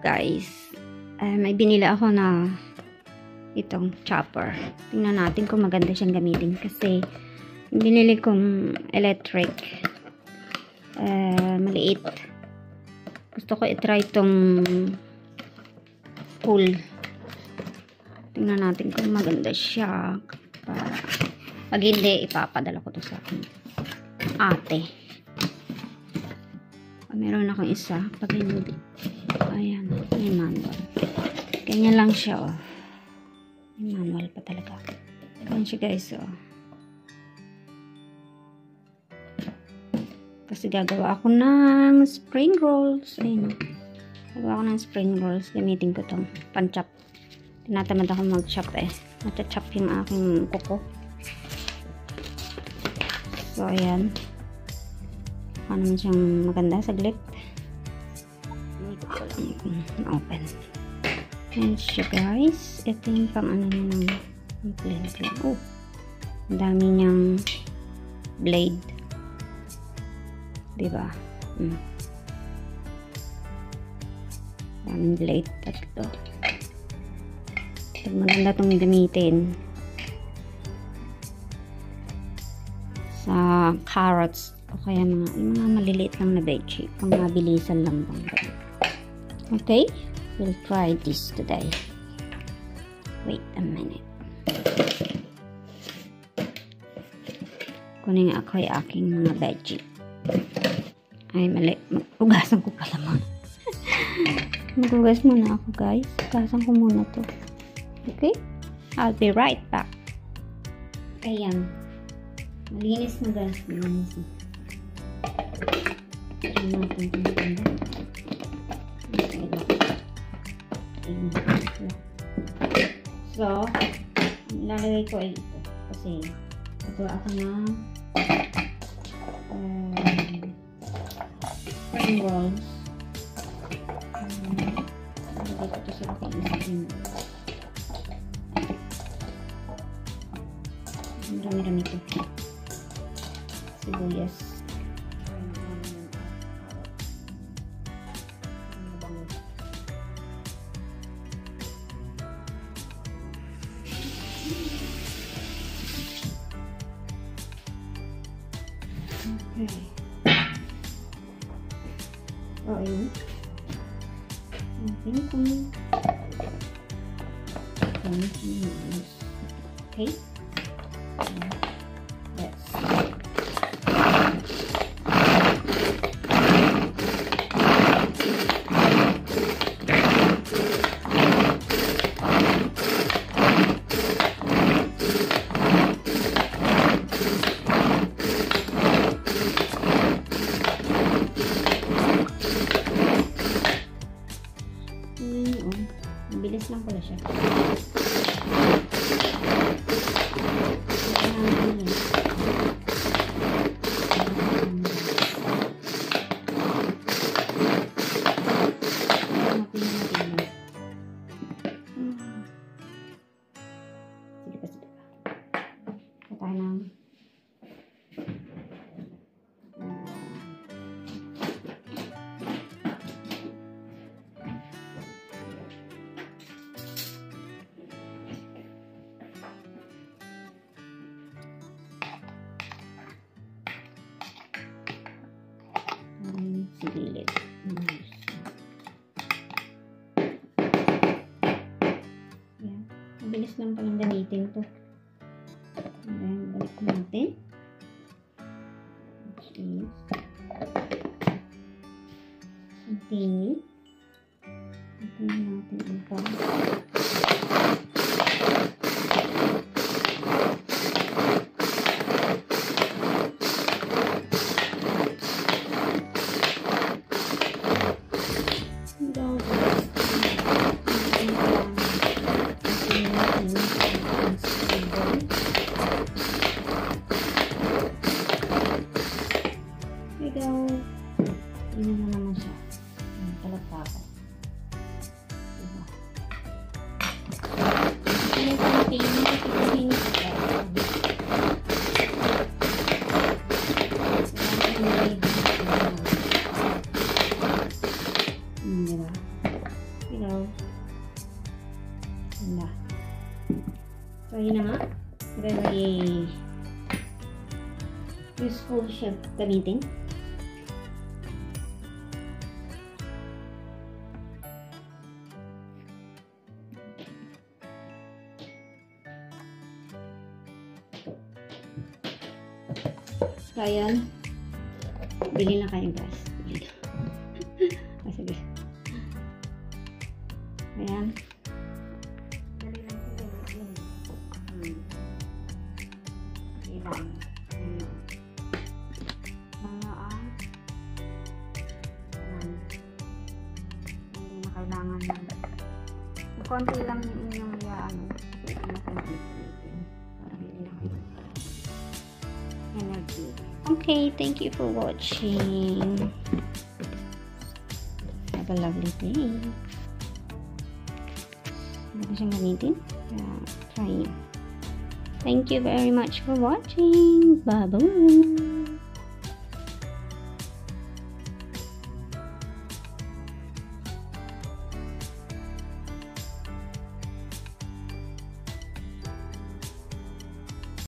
Guys, may binili ako na itong chopper. Tingnan natin kung maganda siyang gamitin kasi binili kong electric maliit. Gusto ko i-try itong pull. Tingnan natin kung maganda siya. Pag hindi, ipapadala ko to sa akin ate. Meron akong isa. Pag hindi, ayan, may manual. Ganyan lang siya, oh. May manual pa talaga. Ganyan siya, guys, oh. Kasi gagawa ako ng spring rolls. Ayun. Gagawa ako ng spring rolls. Gamitin ko itong pan-chop. Tinatamad ako mag-chop eh. Matcha-chop yung aking kuko. So, ayan. Baka naman siyang maganda. Saglit. Dito ko lang na-open. Ayan siya, guys. Ito yung pang ano niya ng blade. Oh. Ang dami niyang blade. Diba? Daming blade. Tatlo. Pag maganda itong gamitin sa carrots o kaya mga maliliit lang na veggie. Pang mabilisan lang bang. Okay? We'll try this today. Wait a minute. Kunin ako yung aking mga veggie. Ay, mali. Ugasan ko pala mo. Magugas muna ako, guys. Ugasan ko muna to. Okay? I'll be right back. Ayan. Malinis na, guys. Malinis na. Ayan natin ito maganda. So, ilalagay ko ay ito. Kasi, ito ako na spring rolls. Ilalagay ko ito sa aking spring rolls. Marami-rami ito. Sibuyas. Okay. So, ayun. Okay. Okay. Let's mabilis lang pala siya. Sigilid. Ayan. Mabilis lang palang gamitin to. Ayan, balik natin. Cheese. Continue. Continue natin ito. Tingnan mo naman siya. Talagpa ako. Diba? Ito yung container. Diba? siya gamitin. So, ayan. Bili na kayo, guys. Bili na. Sige. Ayan. Ilan. Hindi na kailangan na. Konti lang yung inyong ano. Para hindi na kayo energy. Okay, thank you for watching. Have a lovely day. Hindi ko siyang gamitin. Try nyo. Thank you very much for watching. Bye-bye.